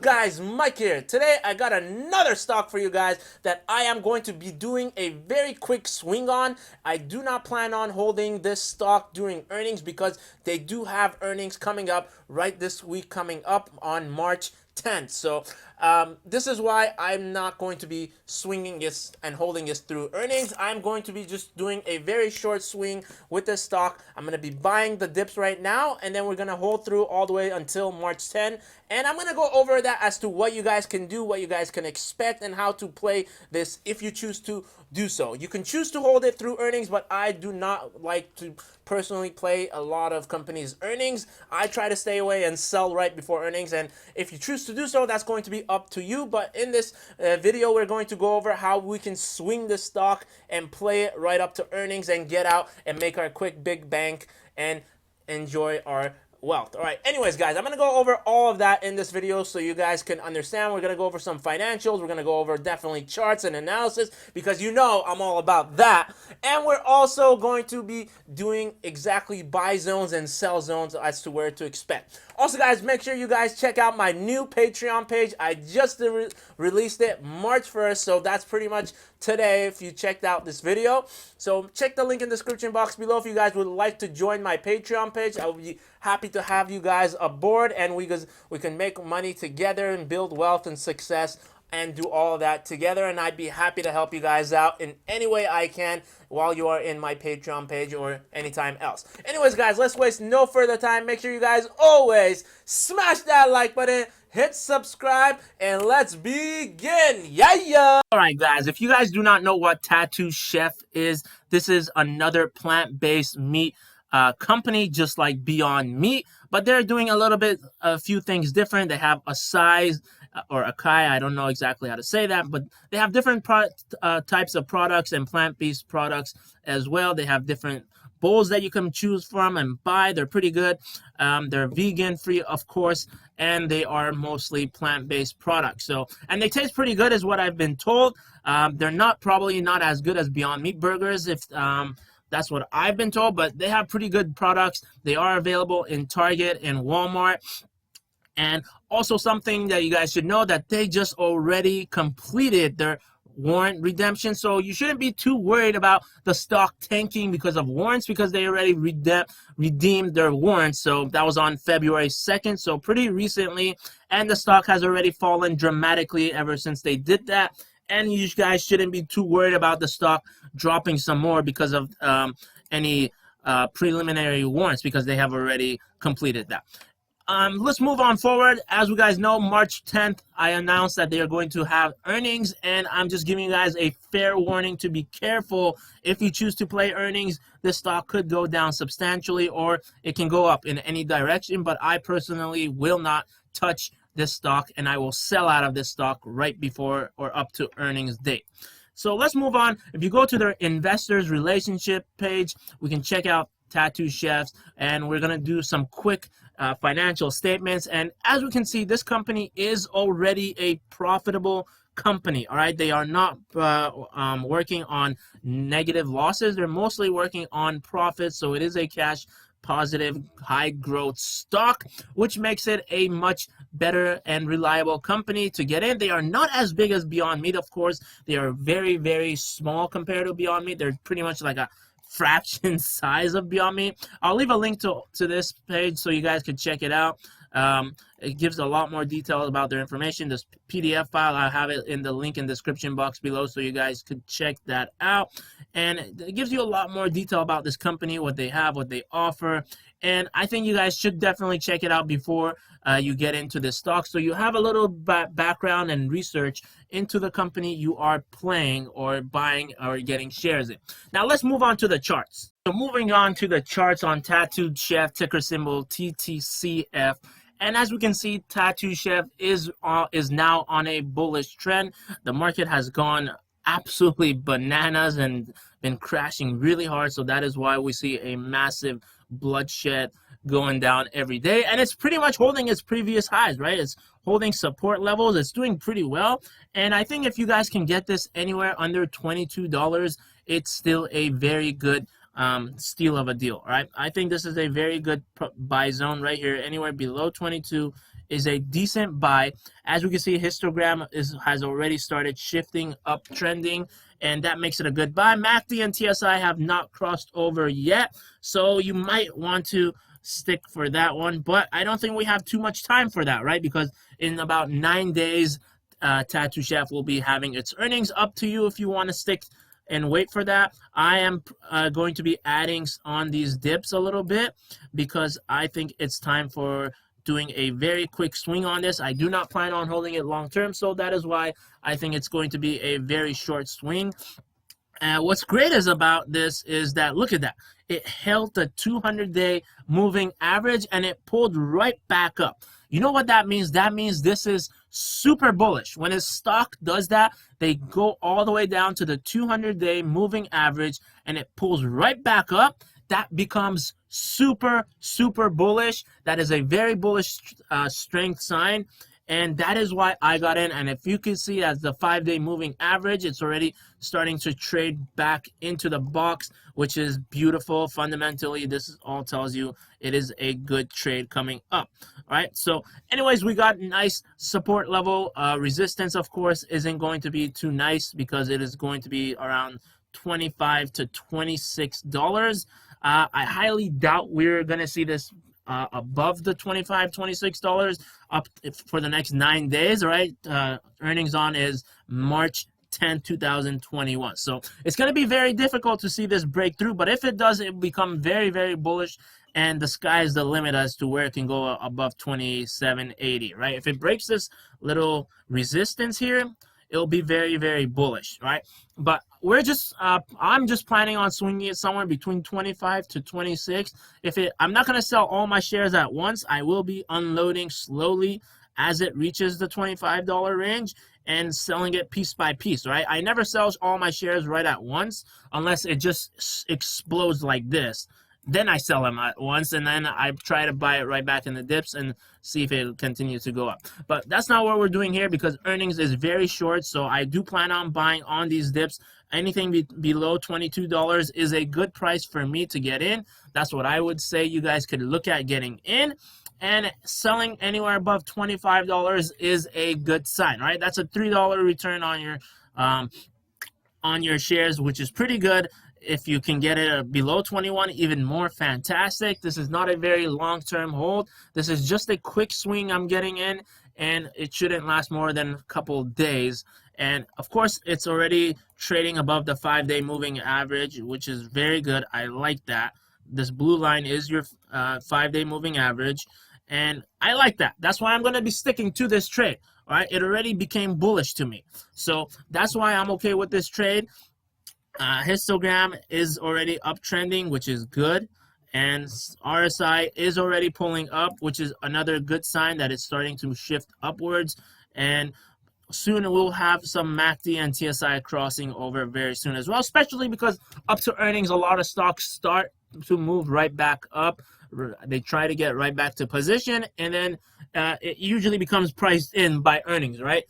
guys? Mike here. Today I got another stock for you guys that I am going to be doing a very quick swing on. I do not plan on holding this stock during earnings because they do have earnings coming up right this week, coming up on March 10th. So this is why I'm not going to be swinging this and holding this through earnings. I'm going to be just doing a very short swing with this stock. I'm going to be buying the dips right now, and then we're going to hold through all the way until March 10. And I'm going to go over that as to what you guys can do, what you guys can expect, and how to play this if you choose to do so. You can choose to hold it through earnings, but I do not like to personally play a lot of companies' earnings. I try to stay away and sell right before earnings, and if you choose to do so, that's going to be up to you. But in this video, we're going to go over how we can swing the stock and play it right up to earnings and get out and make our quick big bank and enjoy our wealth. All right, anyways guys, I'm going to go over all of that in this video so you guys can understand. We're going to go over some financials. We're going to go over definitely charts and analysis because you know I'm all about that. And we're also going to be doing exactly buy zones and sell zones as to where to expect. Also guys, make sure you guys check out my new Patreon page. I just released it March 1st, so that's pretty much today if you checked out this video. So check the link in the description box below if you guys would like to join my Patreon page. I will be happy to have you guys aboard, and we can make money together and build wealth and success and do all of that together. And I'd be happy to help you guys out in any way I can while you are in my Patreon page or anytime else. Anyways guys, let's waste no further time. Make sure you guys always smash that like button, hit subscribe, and let's begin. Yeah. All right guys, if you guys do not know what Tatooed Chef is, this is another plant-based meat company just like Beyond Meat, but they're doing a few things different. They have a size or a kai, I don't know exactly how to say that, but they have different types of products and plant-based products as well. They have different bowls that you can choose from and buy. They're pretty good. They're vegan free, of course, and they are mostly plant-based products. So, and they taste pretty good is what I've been told. They're probably not as good as Beyond Meat burgers, if that's what I've been told, but they have pretty good products. They are available in Target and Walmart. And also something that you guys should know, that they just already completed their warrant redemption. So you shouldn't be too worried about the stock tanking because of warrants, because they already redeemed their warrants. So that was on February 2nd, so pretty recently. And the stock has already fallen dramatically ever since they did that. And you guys shouldn't be too worried about the stock dropping some more because of any preliminary warrants, because they have already completed that. Let's move on forward. As you guys know, March 10th, I announced that they are going to have earnings, and I'm just giving you guys a fair warning to be careful. If you choose to play earnings, this stock could go down substantially, or it can go up in any direction, but I personally will not touch this stock, and I will sell out of this stock right before or up to earnings date. So let's move on. If you go to their investors relationship page, we can check out Tatooed Chefs, and we're going to do some quick financial statements. And as we can see, this company is already a profitable company. All right, they are not working on negative losses. They're mostly working on profits, so it is a cash positive, high growth stock, which makes it a much better and reliable company to get in. They are not as big as Beyond Meat, of course. They are very, very small compared to Beyond Meat. They're pretty much like a fraction size of Beyond Meat. I'll leave a link to this page so you guys can check it out. It gives a lot more detail about their information. This PDF file, I have it in the link in the description box below so you guys could check that out. And it gives you a lot more detail about this company, what they have, what they offer. And I think you guys should definitely check it out before you get into this stock, so you have a little background and research into the company you are playing or buying or getting shares in. Now let's move on to the charts. So moving on to the charts on Tatooed Chef, ticker symbol TTCF. And as we can see, Tatooed Chef is now on a bullish trend. The market has gone absolutely bananas and been crashing really hard, so that is why we see a massive bloodshed going down every day, and it's pretty much holding its previous highs, right? It's holding support levels. It's doing pretty well, and I think if you guys can get this anywhere under $22, it's still a very good steal of a deal, right? I think this is a very good buy zone right here. Anywhere below 22 is a decent buy. As we can see, histogram has already started shifting up trending, and that makes it a good buy. MACD and TSI have not crossed over yet, so you might want to stick for that one, but I don't think we have too much time for that, right? Because in about 9 days, Tattooed Chef will be having its earnings. Up to you if you want to stick and wait for that. I am going to be adding on these dips a little bit because I think it's time for doing a very quick swing on this. I do not plan on holding it long term, so that is why I think it's going to be a very short swing. What's great is about this is that, look at that. It held the 200-day moving average, and it pulled right back up. You know what that means? That means this is super bullish. When a stock does that, they go all the way down to the 200-day moving average, and it pulls right back up. That becomes super, super bullish. That is a very bullish strength sign. And that is why I got in. And if you can see, as the 5-day moving average, it's already starting to trade back into the box, which is beautiful. Fundamentally, this all tells you it is a good trade coming up. All right. So anyways, we got nice support level. Resistance, of course, isn't going to be too nice because it is going to be around $25 to $26. I highly doubt we're going to see this above the $25, $26 up for the next 9 days, right? Earnings on is March 10, 2021. So it's going to be very difficult to see this breakthrough, but if it does, it will become very, very bullish, and the sky is the limit as to where it can go above 27.80, right? If it breaks this little resistance here, it'll be very, very bullish, right? But we're just, I'm just planning on swinging it somewhere between 25 to 26. I'm not going to sell all my shares at once. I will be unloading slowly as it reaches the $25 range and selling it piece by piece, right? I never sell all my shares right at once unless it just explodes like this. Then I sell them at once, and then I try to buy it right back in the dips and see if it continues to go up. But that's not what we're doing here because earnings is very short, so I do plan on buying on these dips. Anything below $22 is a good price for me to get in. That's what I would say you guys could look at getting in. And selling anywhere above $25 is a good sign, right? That's a $3 return on your shares, which is pretty good. If you can get it below 21, even more fantastic. This is not a very long-term hold. This is just a quick swing I'm getting in, and it shouldn't last more than a couple days. And of course, it's already trading above the 5-day moving average, which is very good. I like that. This blue line is your 5-day moving average, and I like that. That's why I'm going to be sticking to this trade. All right, it already became bullish to me, so that's why I'm okay with this trade. Histogram is already uptrending, which is good, and RSI is already pulling up, which is another good sign that it's starting to shift upwards. And soon we'll have some MACD and TSI crossing over very soon as well, especially because up to earnings, a lot of stocks start to move right back up. They try to get right back to position, and then it usually becomes priced in by earnings, right?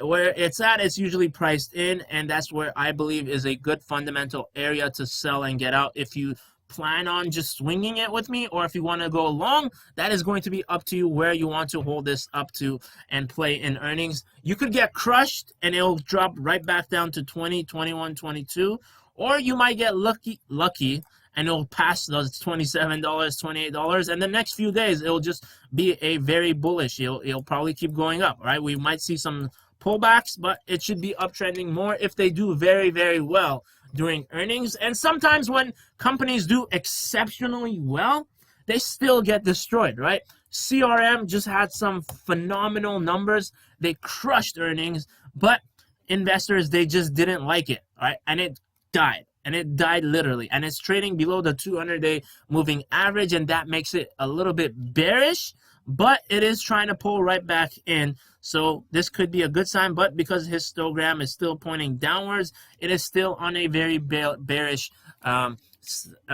Where it's at, it's usually priced in, and that's where I believe is a good fundamental area to sell and get out. If you plan on just swinging it with me, or if you want to go long, that is going to be up to you where you want to hold this up to and play in earnings. You could get crushed and it'll drop right back down to 20, 21, 22, or you might get lucky and it'll pass those $27, $28, and the next few days it'll just be a very bullish. It'll probably keep going up, right? We might see some pullbacks, but it should be uptrending more if they do very, very well during earnings. And sometimes when companies do exceptionally well, they still get destroyed, right? CRM just had some phenomenal numbers. They crushed earnings, but investors, they just didn't like it, right? And it died. And it died literally. And it's trading below the 200-day moving average, and that makes it a little bit bearish, but it is trying to pull right back in. So this could be a good sign, but because histogram is still pointing downwards, it is still on a very bearish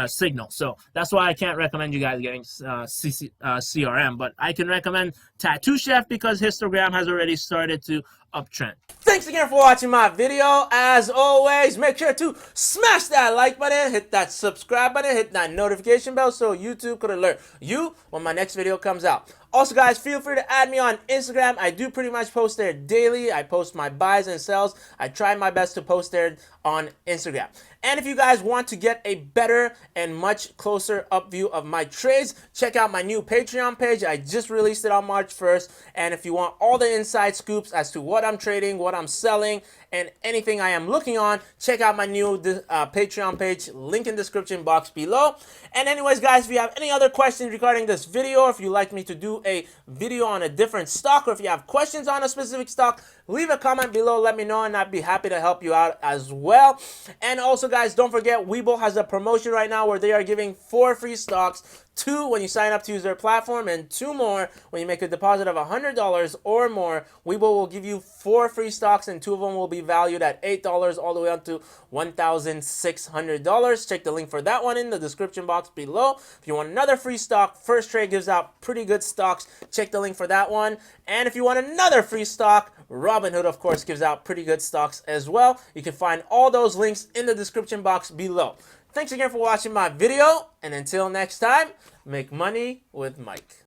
signal. So that's why I can't recommend you guys getting CRM, but I can recommend Tattooed Chef because histogram has already started to uptrend. Thanks again for watching my video. As always, make sure to smash that like button, hit that subscribe button, hit that notification bell so YouTube could alert you when my next video comes out. Also, guys, feel free to add me on Instagram. I do pretty much post there daily. I post my buys and sells. I try my best to post there on Instagram. And if you guys want to get a better and much closer up view of my trades, check out my new Patreon page. I just released it on March 1st. And if you want all the inside scoops as to what I'm trading, what I'm selling, and anything I am looking on, check out my new Patreon page, link in the description box below. And anyways, guys, if you have any other questions regarding this video, or if you'd like me to do a video on a different stock, or if you have questions on a specific stock, leave a comment below, let me know, and I'd be happy to help you out as well. And also, guys, don't forget, WeBull has a promotion right now where they are giving 4 free stocks, 2 when you sign up to use their platform, and 2 more when you make a deposit of $100 or more. WeBull will give you 4 free stocks, and 2 of them will be valued at $8 all the way up to $1,600. Check the link for that one in the description box below. If you want another free stock, FirstTrade gives out pretty good stocks. Check the link for that one. And if you want another free stock, Robinhood, of course, gives out pretty good stocks as well. You can find all those links in the description box below. Thanks again for watching my video, and until next time, make money with Mike.